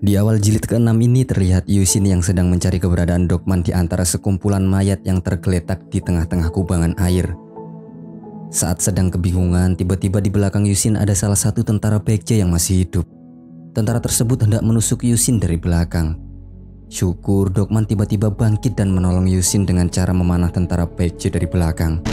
Di awal jilid ke-6 ini terlihat Yusin yang sedang mencari keberadaan Dokman di antara sekumpulan mayat yang tergeletak di tengah-tengah kubangan air. Saat sedang kebingungan, tiba-tiba di belakang Yusin ada salah satu tentara Baekje yang masih hidup. Tentara tersebut hendak menusuk Yusin dari belakang. Syukur Dokman tiba-tiba bangkit dan menolong Yusin dengan cara memanah tentara Baekje dari belakang.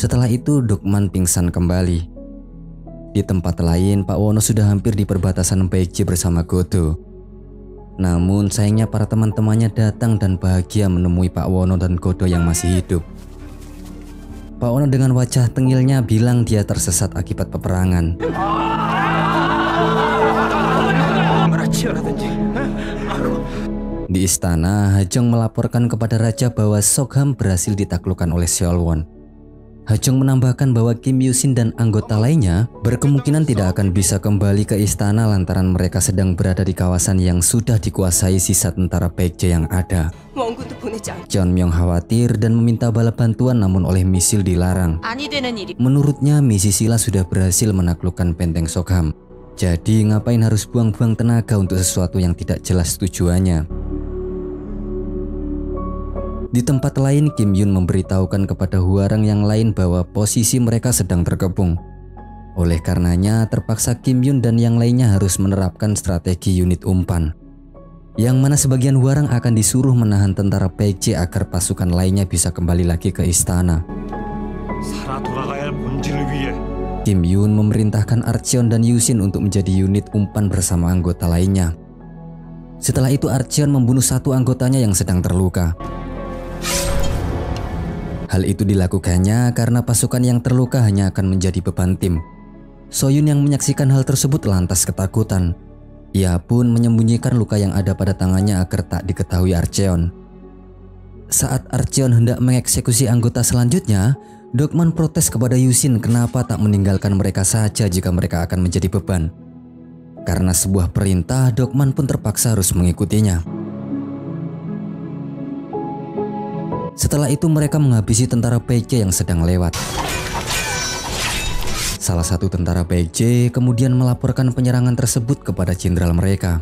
Setelah itu Dokman pingsan kembali. Di tempat lain, Pak Wono sudah hampir di perbatasan Baekje bersama Godo. Namun sayangnya para teman-temannya datang dan bahagia menemui Pak Wono dan Godo yang masih hidup. Pak Wono dengan wajah tengilnya bilang dia tersesat akibat peperangan. Di istana, Hajong melaporkan kepada raja bahwa Sokham berhasil ditaklukkan oleh Seolwon. Hajong menambahkan bahwa Kim Yusin dan anggota lainnya berkemungkinan tidak akan bisa kembali ke istana lantaran mereka sedang berada di kawasan yang sudah dikuasai sisa tentara Baekje yang ada. Jeonmyeong khawatir dan meminta bala bantuan namun oleh misil dilarang. Menurutnya misi Sila sudah berhasil menaklukkan benteng Sokham. Jadi ngapain harus buang-buang tenaga untuk sesuatu yang tidak jelas tujuannya. Di tempat lain, Kim Yun memberitahukan kepada Hwarang yang lain bahwa posisi mereka sedang terkepung. Oleh karenanya, terpaksa Kim Yun dan yang lainnya harus menerapkan strategi unit umpan. Yang mana sebagian Hwarang akan disuruh menahan tentara Baekje agar pasukan lainnya bisa kembali lagi ke istana. Kim Yun memerintahkan Archeon dan Yusin untuk menjadi unit umpan bersama anggota lainnya. Setelah itu Archeon membunuh satu anggotanya yang sedang terluka. Hal itu dilakukannya karena pasukan yang terluka hanya akan menjadi beban tim. Soyun yang menyaksikan hal tersebut lantas ketakutan. Ia pun menyembunyikan luka yang ada pada tangannya agar tak diketahui Archeon. Saat Archeon hendak mengeksekusi anggota selanjutnya, Dokman protes kepada Yusin kenapa tak meninggalkan mereka saja jika mereka akan menjadi beban. Karena sebuah perintah, Dokman pun terpaksa harus mengikutinya. Setelah itu mereka menghabisi tentara Baekje yang sedang lewat. Salah satu tentara Baekje kemudian melaporkan penyerangan tersebut kepada jenderal mereka.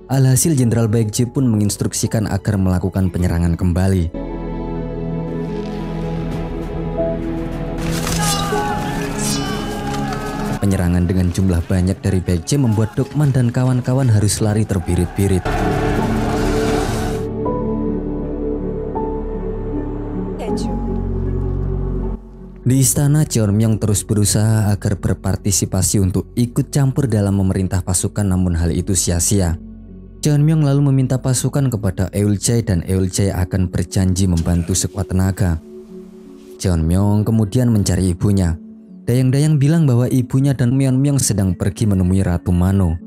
Alhasil jenderal Baekje pun menginstruksikan agar melakukan penyerangan kembali. Penyerangan dengan jumlah banyak dari Baekje membuat Dokman dan kawan-kawan harus lari terbirit-birit. Di istana, Jeonmyeong terus berusaha agar berpartisipasi untuk ikut campur dalam memerintah pasukan, namun hal itu sia-sia. Jeonmyeong lalu meminta pasukan kepada Euljae dan Euljae akan berjanji membantu sekuat tenaga. Jeonmyeong kemudian mencari ibunya. Dayang-dayang bilang bahwa ibunya dan Myeonmyeong sedang pergi menemui Ratu Mano.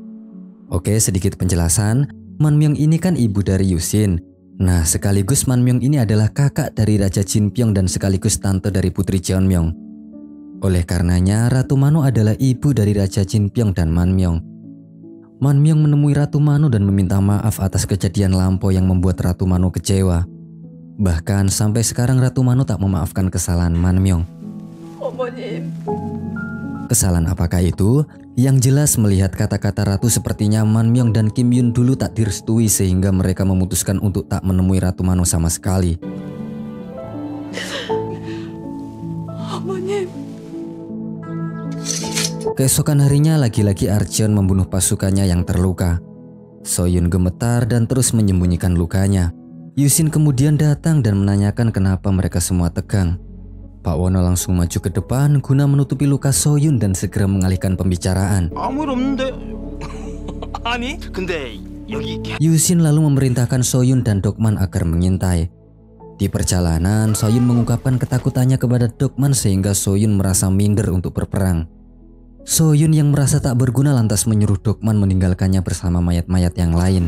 Oke, sedikit penjelasan. Manmyeong ini kan ibu dari Yusin. Nah, sekaligus Manmyeong ini adalah kakak dari Raja Jinpyeong dan sekaligus tante dari putri Jeonmyeong. Oleh karenanya, Ratu Mano adalah ibu dari Raja Jinpyeong dan Manmyeong. Manmyeong menemui Ratu Mano dan meminta maaf atas kejadian lampau yang membuat Ratu Mano kecewa. Bahkan sampai sekarang Ratu Mano tak memaafkan kesalahan Manmyeong. Kesalahan apakah itu? Yang jelas melihat kata-kata Ratu sepertinya Manmyeong dan Kim Yun dulu tak direstui sehingga mereka memutuskan untuk tak menemui Ratu Mano sama sekali. Keesokan harinya lagi-lagi Archeon membunuh pasukannya yang terluka. Soyun gemetar dan terus menyembunyikan lukanya. Yusin kemudian datang dan menanyakan kenapa mereka semua tegang. Pak Wono langsung maju ke depan guna menutupi luka Soyun dan segera mengalihkan pembicaraan. Yusin lalu memerintahkan Soyun dan Dokman agar mengintai. Di perjalanan, Soyun mengungkapkan ketakutannya kepada Dokman sehingga Soyun merasa minder untuk berperang. Soyun yang merasa tak berguna lantas menyuruh Dokman meninggalkannya bersama mayat-mayat yang lain.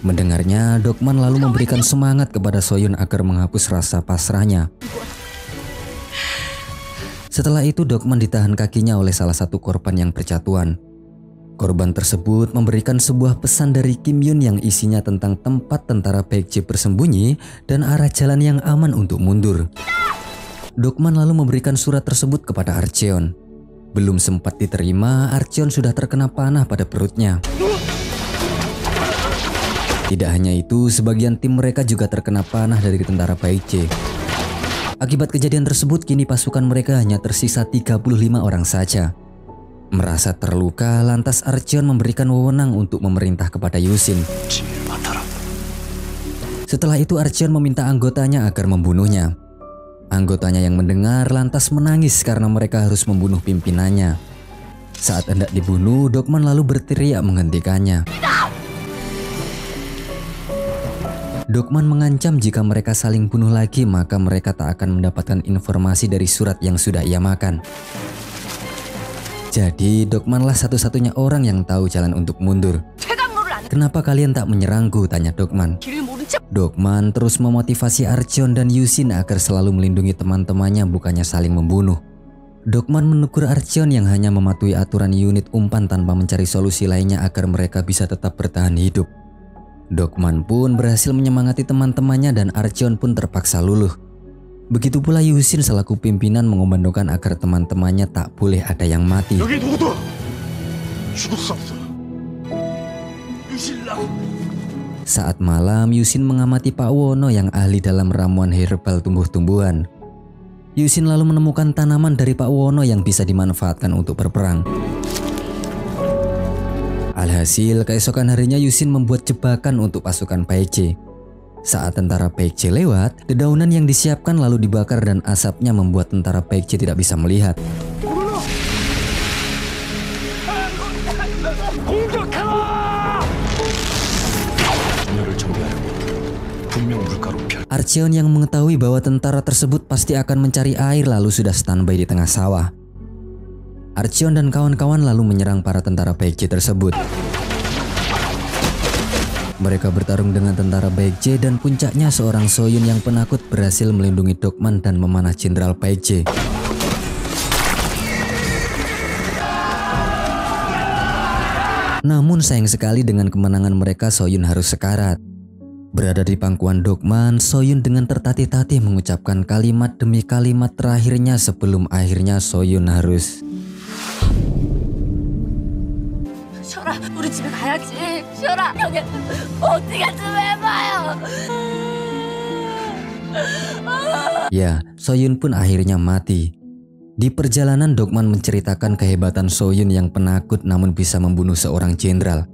Mendengarnya, Dokman lalu memberikan semangat kepada Soyun agar menghapus rasa pasrahnya. Setelah itu Dokman ditahan kakinya oleh salah satu korban yang berjatuhan. Korban tersebut memberikan sebuah pesan dari Kim Yun yang isinya tentang tempat tentara Baekje bersembunyi dan arah jalan yang aman untuk mundur. Dokman lalu memberikan surat tersebut kepada Archeon. Belum sempat diterima, Archeon sudah terkena panah pada perutnya. Tidak hanya itu, sebagian tim mereka juga terkena panah dari tentara Baekje. Akibat kejadian tersebut, kini pasukan mereka hanya tersisa 35 orang saja. Merasa terluka, lantas Archeon memberikan wewenang untuk memerintah kepada Yusin. Setelah itu Archeon meminta anggotanya agar membunuhnya. Anggotanya yang mendengar lantas menangis karena mereka harus membunuh pimpinannya. Saat hendak dibunuh, Dokman lalu berteriak menghentikannya. Dokman mengancam jika mereka saling bunuh lagi maka mereka tak akan mendapatkan informasi dari surat yang sudah ia makan. Jadi Dokmanlah satu-satunya orang yang tahu jalan untuk mundur. Kenapa kalian tak menyerangku? Tanya Dokman. Dokman terus memotivasi Archeon dan Yusin agar selalu melindungi teman-temannya bukannya saling membunuh. Dokman menegur Archeon yang hanya mematuhi aturan unit umpan tanpa mencari solusi lainnya agar mereka bisa tetap bertahan hidup. Dokman pun berhasil menyemangati teman-temannya dan Archeon pun terpaksa luluh. Begitu pula Yusin selaku pimpinan mengomandongkan agar teman-temannya tak boleh ada yang mati. Saat malam, Yusin mengamati Pak Wono yang ahli dalam ramuan herbal tumbuh-tumbuhan. Yusin lalu menemukan tanaman dari Pak Wono yang bisa dimanfaatkan untuk berperang. Alhasil, keesokan harinya Yusin membuat jebakan untuk pasukan Baekje. Saat tentara Baekje lewat, dedaunan yang disiapkan lalu dibakar dan asapnya membuat tentara Baekje tidak bisa melihat. Archeon yang mengetahui bahwa tentara tersebut pasti akan mencari air lalu sudah standby di tengah sawah. Archeon dan kawan-kawan lalu menyerang para tentara Baekje tersebut. Mereka bertarung dengan tentara Baekje dan puncaknya seorang Soyun yang penakut berhasil melindungi Dokman dan memanah Jenderal Baekje. Namun sayang sekali dengan kemenangan mereka Soyun harus sekarat. Berada di pangkuan Dokman, Soyun dengan tertatih-tatih mengucapkan kalimat demi kalimat terakhirnya sebelum akhirnya Soyun harus... 셔라, 우리 집에 가야지. 셔라, 여기 어떻게 좀 해봐요. Ya, Soyun pun akhirnya mati. Di perjalanan Dokman menceritakan kehebatan Soyun yang penakut namun bisa membunuh seorang jenderal.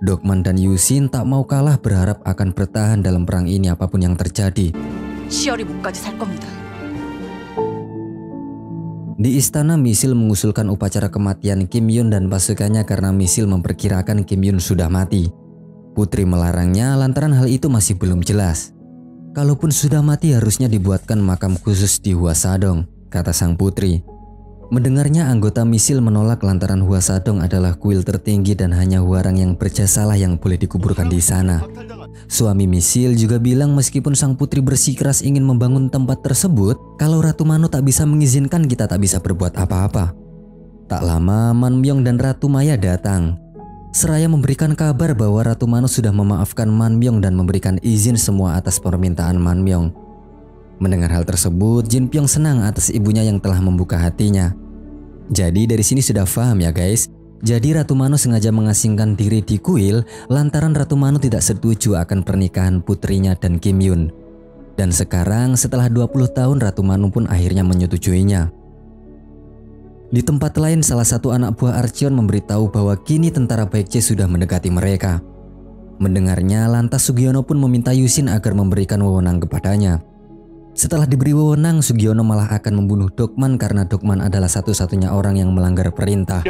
Dokman dan Yusin tak mau kalah berharap akan bertahan dalam perang ini apapun yang terjadi. 시열이 목까지 살 겁니다. Di istana, Misil mengusulkan upacara kematian Kim Yun dan pasukannya karena Misil memperkirakan Kim Yun sudah mati. Putri melarangnya lantaran hal itu masih belum jelas. Kalaupun sudah mati harusnya dibuatkan makam khusus di Hwasadong, kata sang putri. Mendengarnya anggota Misil menolak lantaran Hwasadong adalah kuil tertinggi dan hanya Hwarang yang berjasalah yang boleh dikuburkan di sana. Suami Misil juga bilang meskipun sang putri bersikeras ingin membangun tempat tersebut, kalau Ratu Mano tak bisa mengizinkan kita tak bisa berbuat apa-apa. Tak lama Manmyong dan Ratu Maya datang. Seraya memberikan kabar bahwa Ratu Mano sudah memaafkan Manmyong dan memberikan izin semua atas permintaan Manmyong. Mendengar hal tersebut, Jin Pyong senang atas ibunya yang telah membuka hatinya. Jadi dari sini sudah paham ya guys. Jadi Ratu Mano sengaja mengasingkan diri di kuil lantaran Ratu Mano tidak setuju akan pernikahan putrinya dan Kim Yun. Dan sekarang setelah 20 tahun Ratu Mano pun akhirnya menyetujuinya. Di tempat lain salah satu anak buah Archeon memberitahu bahwa kini tentara Baekje sudah mendekati mereka. Mendengarnya lantas Sugiono pun meminta Yusin agar memberikan wewenang kepadanya. Setelah diberi wewenang, Sugiono malah akan membunuh Dokman karena Dokman adalah satu-satunya orang yang melanggar perintah.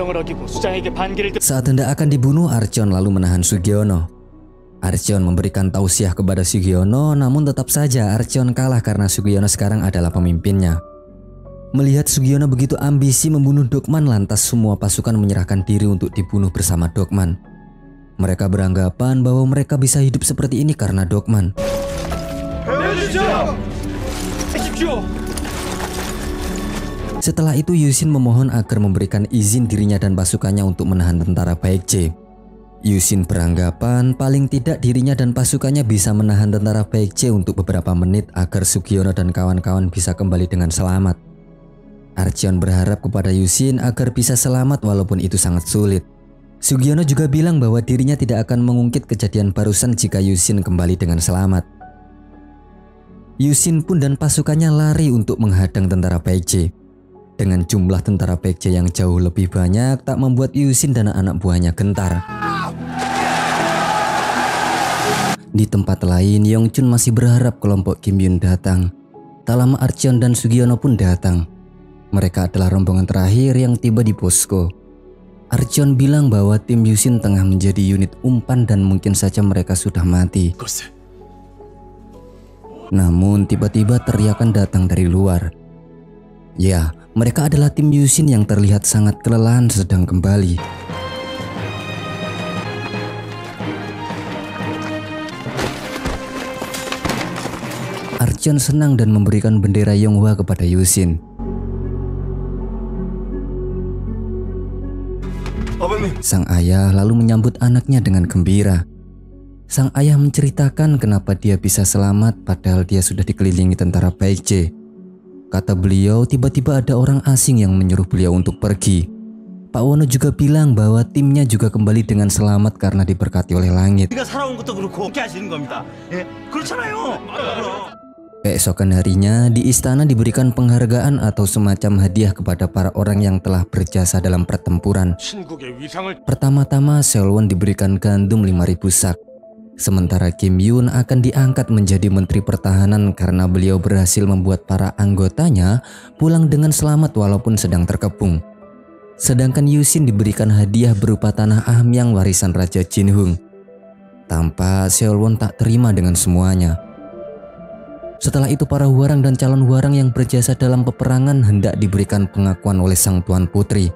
Saat hendak akan dibunuh, Archeon lalu menahan Sugiono. Archeon memberikan tausiah kepada Sugiono, namun tetap saja Archeon kalah karena Sugiono sekarang adalah pemimpinnya. Melihat Sugiono begitu ambisi membunuh Dokman, lantas semua pasukan menyerahkan diri untuk dibunuh bersama Dokman. Mereka beranggapan bahwa mereka bisa hidup seperti ini karena Dokman. Setelah itu Yusin memohon agar memberikan izin dirinya dan pasukannya untuk menahan tentara Baekje. Yusin beranggapan paling tidak dirinya dan pasukannya bisa menahan tentara Baekje untuk beberapa menit agar Sugiono dan kawan-kawan bisa kembali dengan selamat. Archeon berharap kepada Yusin agar bisa selamat walaupun itu sangat sulit. Sugiono juga bilang bahwa dirinya tidak akan mengungkit kejadian barusan jika Yusin kembali dengan selamat. Yusin pun dan pasukannya lari untuk menghadang tentara Baekje. Dengan jumlah tentara Baekje yang jauh lebih banyak tak membuat Yusin dan anak buahnya gentar. Di tempat lain, Yongchun masih berharap kelompok Kim Yun datang. Tak lama Archeon dan Sugiono pun datang. Mereka adalah rombongan terakhir yang tiba di posko. Archeon bilang bahwa tim Yusin tengah menjadi unit umpan dan mungkin saja mereka sudah mati. Namun tiba-tiba teriakan datang dari luar. Ya, mereka adalah tim Yusin yang terlihat sangat kelelahan sedang kembali. Archeon senang dan memberikan bendera Yonghwa kepada Yusin. Sang ayah lalu menyambut anaknya dengan gembira. Sang ayah menceritakan kenapa dia bisa selamat padahal dia sudah dikelilingi tentara Baekje. Kata beliau, tiba-tiba ada orang asing yang menyuruh beliau untuk pergi. Pak Wono juga bilang bahwa timnya juga kembali dengan selamat karena diberkati oleh langit. Keesokan harinya di istana diberikan penghargaan atau semacam hadiah kepada para orang yang telah berjasa dalam pertempuran. Pertama-tama Seolwon diberikan gandum 5.000 sak. Sementara Kim Yun akan diangkat menjadi Menteri Pertahanan karena beliau berhasil membuat para anggotanya pulang dengan selamat walaupun sedang terkepung. Sedangkan Yusin diberikan hadiah berupa tanah Ahmyang warisan Raja Jinhung. Tampak Seolwon tak terima dengan semuanya. Setelah itu para huarang dan calon huarang yang berjasa dalam peperangan hendak diberikan pengakuan oleh sang tuan putri.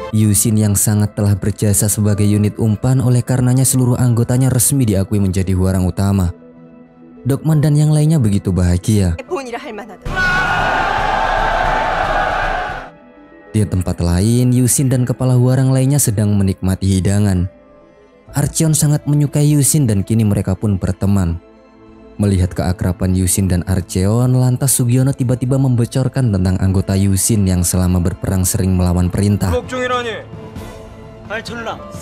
Yusin yang sangat telah berjasa sebagai unit umpan, oleh karenanya seluruh anggotanya resmi diakui menjadi huarang utama. Dokman dan yang lainnya begitu bahagia. Di tempat lain, Yusin dan kepala huarang lainnya sedang menikmati hidangan. Archeon sangat menyukai Yusin dan kini mereka pun berteman. Melihat keakraban Yusin dan Archeon, lantas Sugiono tiba-tiba membocorkan tentang anggota Yusin yang selama berperang sering melawan perintah.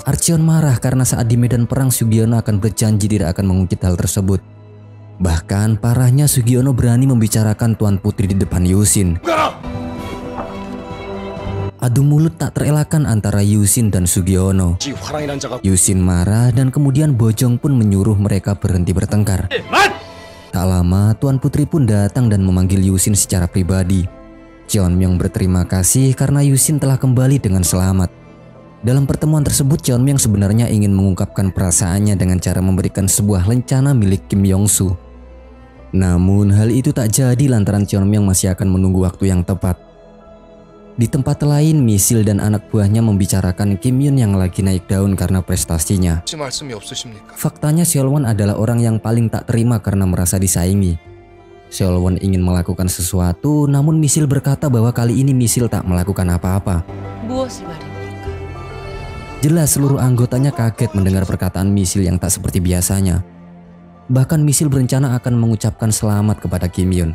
Archeon marah karena saat di medan perang Sugiono akan berjanji tidak akan mengungkit hal tersebut. Bahkan parahnya Sugiono berani membicarakan tuan putri di depan Yusin. Adu mulut tak terelakkan antara Yusin dan Sugiono. Yusin marah dan kemudian Bojong pun menyuruh mereka berhenti bertengkar. Tak lama tuan putri pun datang dan memanggil Yusin secara pribadi. Jeonmyeong berterima kasih karena Yusin telah kembali dengan selamat. Dalam pertemuan tersebut Jeonmyeong sebenarnya ingin mengungkapkan perasaannya dengan cara memberikan sebuah lencana milik Kim Yong-su. Namun hal itu tak jadi lantaran Jeonmyeong masih akan menunggu waktu yang tepat. Di tempat lain, Misil dan anak buahnya membicarakan Kim Yun yang lagi naik daun karena prestasinya. Faktanya Seolwon adalah orang yang paling tak terima karena merasa disaingi. Seolwon ingin melakukan sesuatu, namun Misil berkata bahwa kali ini Misil tak melakukan apa-apa. Jelas seluruh anggotanya kaget mendengar perkataan Misil yang tak seperti biasanya. Bahkan Misil berencana akan mengucapkan selamat kepada Kim Yun.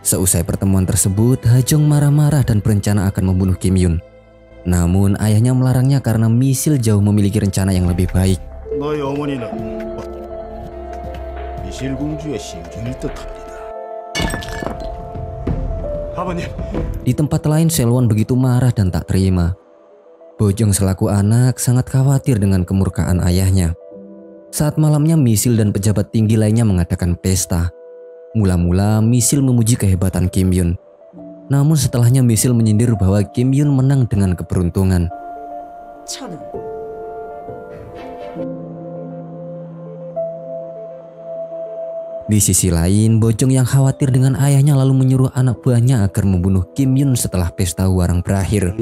Seusai pertemuan tersebut, Hajong marah-marah dan berencana akan membunuh Kim Yun. Namun ayahnya melarangnya karena Misil jauh memiliki rencana yang lebih baik. Di tempat lain Seolwon begitu marah dan tak terima. Bojong selaku anak sangat khawatir dengan kemurkaan ayahnya. Saat malamnya Misil dan pejabat tinggi lainnya mengadakan pesta. Mula-mula Misil memuji kehebatan Kim Yun. Namun setelahnya Misil menyindir bahwa Kim Yun menang dengan keberuntungan. Di sisi lain, Bojong yang khawatir dengan ayahnya lalu menyuruh anak buahnya agar membunuh Kim Yun setelah pesta huarang berakhir.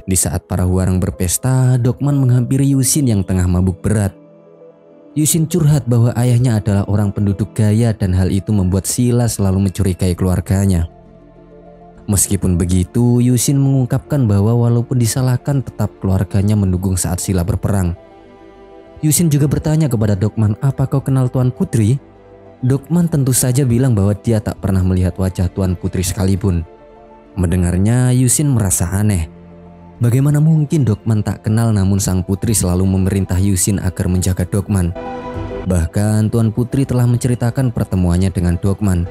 Di saat para huarang berpesta, Dokman menghampiri Yusin yang tengah mabuk berat. Yusin curhat bahwa ayahnya adalah orang penduduk Gaya dan hal itu membuat Sila selalu mencurigai keluarganya. Meskipun begitu, Yusin mengungkapkan bahwa walaupun disalahkan tetap keluarganya mendukung saat Sila berperang. Yusin juga bertanya kepada Dokman, "Apa kau kenal Tuan Putri?" Dokman tentu saja bilang bahwa dia tak pernah melihat wajah Tuan Putri sekalipun. Mendengarnya, Yusin merasa aneh. Bagaimana mungkin Dokman tak kenal, namun sang putri selalu memerintah Yusin agar menjaga Dokman. Bahkan Tuan Putri telah menceritakan pertemuannya dengan Dokman.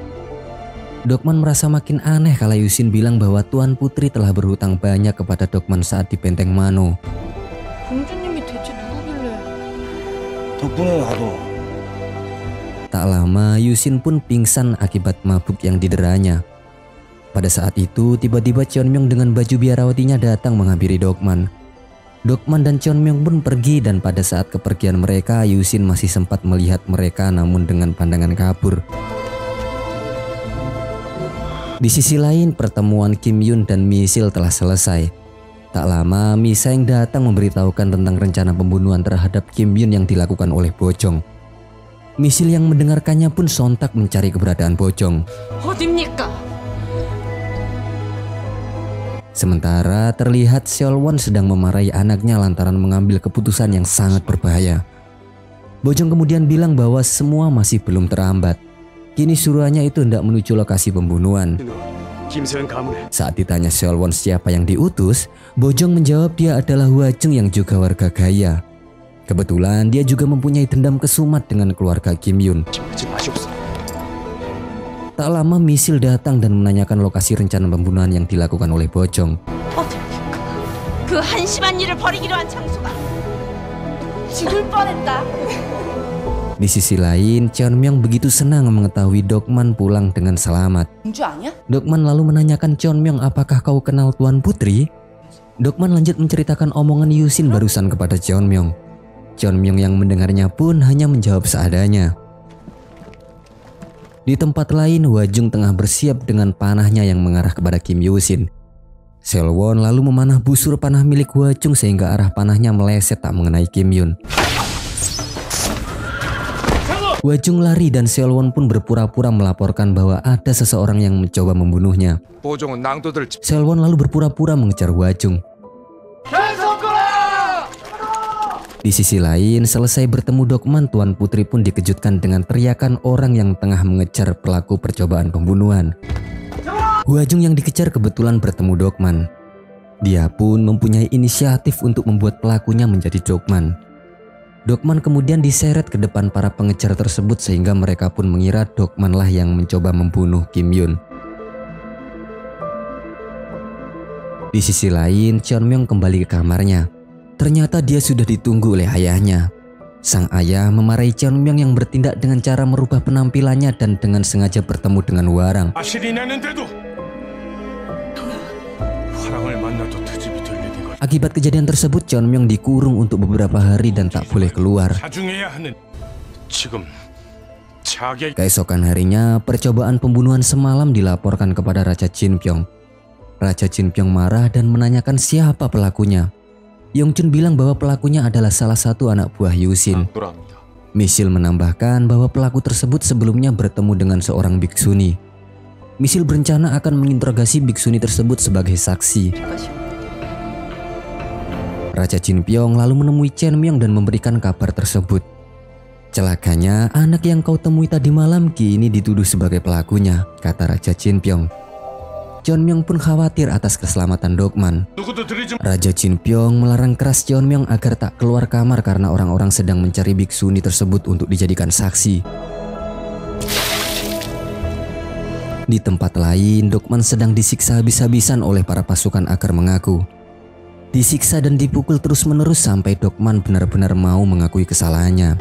Dokman merasa makin aneh kala Yusin bilang bahwa Tuan Putri telah berhutang banyak kepada Dokman saat di Benteng Mano. 공주님이 대체 누구길래? 덕분에 나도 Tak lama Yusin pun pingsan akibat mabuk yang dideranya. Pada saat itu tiba-tiba Cheonmyeong dengan baju biarawatinya datang menghampiri Dokman. Dokman dan Cheonmyeong pun pergi dan pada saat kepergian mereka Yusin masih sempat melihat mereka namun dengan pandangan kabur. Di sisi lain pertemuan Kim Yun dan Misil telah selesai. Tak lama Misaeng datang memberitahukan tentang rencana pembunuhan terhadap Kim Yun yang dilakukan oleh Bojong. Misil yang mendengarkannya pun sontak mencari keberadaan Bojong. 어딥니까? Sementara terlihat Seolwon sedang memarahi anaknya lantaran mengambil keputusan yang sangat berbahaya. Bojong kemudian bilang bahwa semua masih belum terlambat. Kini suruhannya itu hendak menuju lokasi pembunuhan. Saat ditanya Seolwon siapa yang diutus, Bojong menjawab dia adalah Hwajung yang juga warga Gaya. Kebetulan dia juga mempunyai dendam kesumat dengan keluarga Kim Yun. Tak lama Misil datang dan menanyakan lokasi rencana pembunuhan yang dilakukan oleh Bojong. 어딥니까? 그 한심한 일을 벌이기로 한 장소가 죽을 뻔했다. Di sisi lain, Cheonmyeong begitu senang mengetahui Dokman pulang dengan selamat. 공주 아니야? Dokman lalu menanyakan Cheonmyeong, "Apakah kau kenal Tuan Putri?" Dokman lanjut menceritakan omongan Yusin barusan kepada Cheonmyeong. Cheonmyeong yang mendengarnya pun hanya menjawab seadanya. Di tempat lain, Hwajung tengah bersiap dengan panahnya yang mengarah kepada Kim Yusin. Seolwon lalu memanah busur panah milik Hwajung sehingga arah panahnya meleset tak mengenai Kim Yun. Hwajung lari dan Seolwon pun berpura-pura melaporkan bahwa ada seseorang yang mencoba membunuhnya. Seolwon lalu berpura-pura mengejar Hwajung. Di sisi lain, selesai bertemu Dokman, Tuan Putri pun dikejutkan dengan teriakan orang yang tengah mengejar pelaku percobaan pembunuhan. Hwajung yang dikejar kebetulan bertemu Dokman. Dia pun mempunyai inisiatif untuk membuat pelakunya menjadi Dokman. Dokman kemudian diseret ke depan para pengejar tersebut sehingga mereka pun mengira Dokman lah yang mencoba membunuh Kim Yun. Di sisi lain, Cheonmyeong kembali ke kamarnya. Ternyata dia sudah ditunggu oleh ayahnya. Sang ayah memarahi Cheonmyeong yang bertindak dengan cara merubah penampilannya dan dengan sengaja bertemu dengan Hwarang. Akibat kejadian tersebut, Cheonmyeong dikurung untuk beberapa hari dan tak boleh keluar. Keesokan harinya, percobaan pembunuhan semalam dilaporkan kepada Raja Jinpyong. Raja Jinpyong marah dan menanyakan siapa pelakunya. Yongchun bilang bahwa pelakunya adalah salah satu anak buah Yusin. Misil menambahkan bahwa pelaku tersebut sebelumnya bertemu dengan seorang biksuni. Misil berencana akan menginterogasi biksuni tersebut sebagai saksi. Raja Jinpyong lalu menemui Cheonmyeong dan memberikan kabar tersebut. "Celakanya, anak yang kau temui tadi malam kini dituduh sebagai pelakunya," kata Raja Jinpyong. Cheonmyeong pun khawatir atas keselamatan Dokman. Raja Jinpyong melarang keras Cheonmyeong agar tak keluar kamar karena orang-orang sedang mencari biksuni tersebut untuk dijadikan saksi. Di tempat lain, Dokman sedang disiksa habis-habisan oleh para pasukan agar mengaku. Disiksa dan dipukul terus-menerus sampai Dokman benar-benar mau mengakui kesalahannya.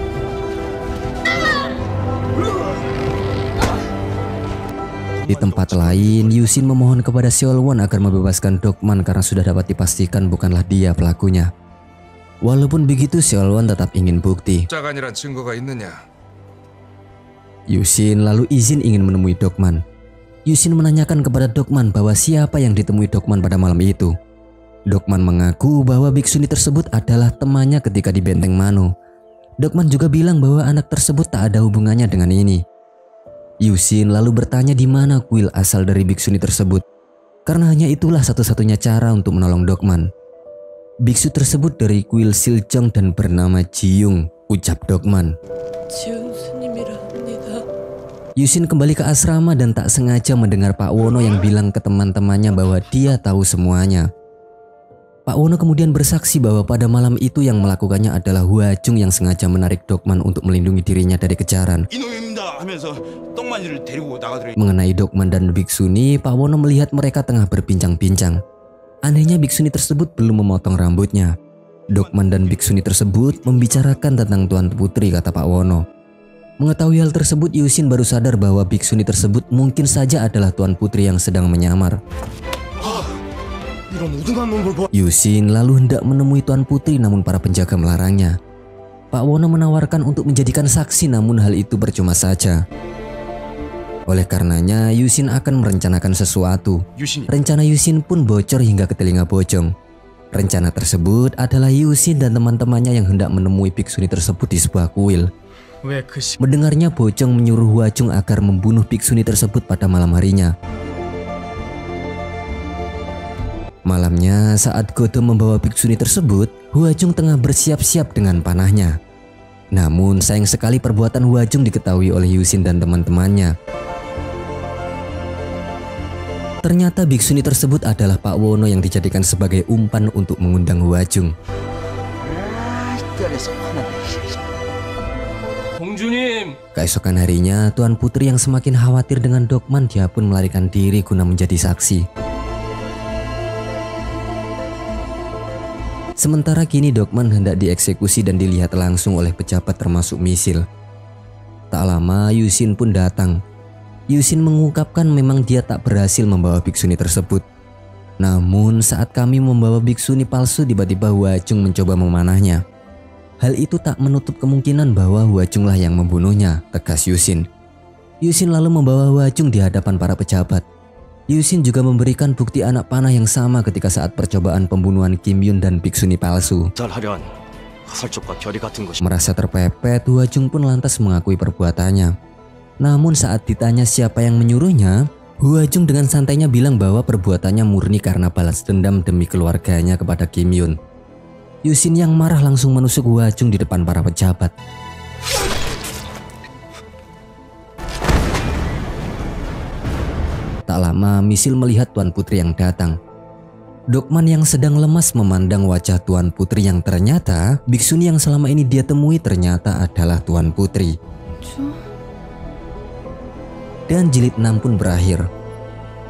Di tempat lain, Yusin memohon kepada Seolwon agar membebaskan Dokman karena sudah dapat dipastikan bukanlah dia pelakunya. Walaupun begitu, Seolwon tetap ingin bukti. Yusin lalu izin ingin menemui Dokman. Yusin menanyakan kepada Dokman bahwa siapa yang ditemui Dokman pada malam itu. Dokman mengaku bahwa biksuni tersebut adalah temannya ketika di Benteng Mano. Dokman juga bilang bahwa anak tersebut tak ada hubungannya dengan ini. Yusin lalu bertanya di mana kuil asal dari biksuni tersebut, karena hanya itulah satu-satunya cara untuk menolong Dokman. Biksu tersebut dari kuil Siljong dan bernama Jiyung, ucap Dokman. Yusin kembali ke asrama dan tak sengaja mendengar Pak Wono yang bilang ke teman-temannya bahwa dia tahu semuanya. Pak Wono kemudian bersaksi bahwa pada malam itu yang melakukannya adalah Hwa Jung yang sengaja menarik Dokman untuk melindungi dirinya dari kejaran. Mengenai Dokman dan biksuni, Pak Wono melihat mereka tengah berbincang-bincang. Anehnya biksuni tersebut belum memotong rambutnya. Dokman dan biksuni tersebut membicarakan tentang Tuan Putri, kata Pak Wono. Mengetahui hal tersebut, Yusin baru sadar bahwa biksuni tersebut mungkin saja adalah Tuan Putri yang sedang menyamar. Yusin lalu hendak menemui Tuan Putri namun para penjaga melarangnya. Pak Wono menawarkan untuk menjadikan saksi namun hal itu percuma saja. Oleh karenanya Yusin akan merencanakan sesuatu. Rencana Yusin pun bocor hingga ke telinga Bojong. Rencana tersebut adalah Yusin dan teman-temannya yang hendak menemui biksuni tersebut di sebuah kuil. Mendengarnya Bojong menyuruh Hwa Jung agar membunuh biksuni tersebut pada malam harinya. Malamnya saat Godo membawa biksuni tersebut, Hwa Jung tengah bersiap-siap dengan panahnya. Namun sayang sekali perbuatan Hwa Jung diketahui oleh Yusin dan teman-temannya. Ternyata biksuni tersebut adalah Pak Wono yang dijadikan sebagai umpan untuk mengundang Hwa Jung. Keesokan harinya, Tuan Putri yang semakin khawatir dengan Dokman, dia pun melarikan diri guna menjadi saksi. Sementara kini Dokman hendak dieksekusi dan dilihat langsung oleh pejabat termasuk Misil. Tak lama Yusin pun datang. Yusin mengungkapkan memang dia tak berhasil membawa biksuni tersebut. Namun saat kami membawa biksuni palsu, tiba-tiba Hwa Jung mencoba memanahnya. Hal itu tak menutup kemungkinan bahwa Hwa Jung lah yang membunuhnya, tegas Yusin. Yusin lalu membawa Hwa Jung di hadapan para pejabat. Yusin juga memberikan bukti anak panah yang sama ketika saat percobaan pembunuhan Kim Yun dan biksuni palsu. Merasa terpepet, Hwa Jung pun lantas mengakui perbuatannya. Namun saat ditanya siapa yang menyuruhnya, Hwa Jung dengan santainya bilang bahwa perbuatannya murni karena balas dendam demi keluarganya kepada Kim Yun. Yusin yang marah langsung menusuk Hwa Jung di depan para pejabat. Tak lama Misil melihat Tuan Putri yang datang. Dokman yang sedang lemas memandang wajah Tuan Putri yang ternyata biksuni yang selama ini dia temui ternyata adalah Tuan Putri. Dan jilid 6 pun berakhir.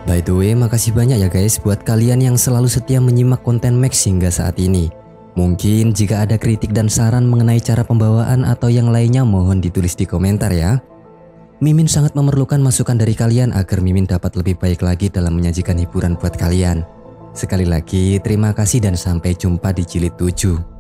By the way, makasih banyak ya guys buat kalian yang selalu setia menyimak konten Max hingga saat ini. Mungkin jika ada kritik dan saran mengenai cara pembawaan atau yang lainnya mohon ditulis di komentar ya. Mimin sangat memerlukan masukan dari kalian agar Mimin dapat lebih baik lagi dalam menyajikan hiburan buat kalian. Sekali lagi terima kasih dan sampai jumpa di jilid 7.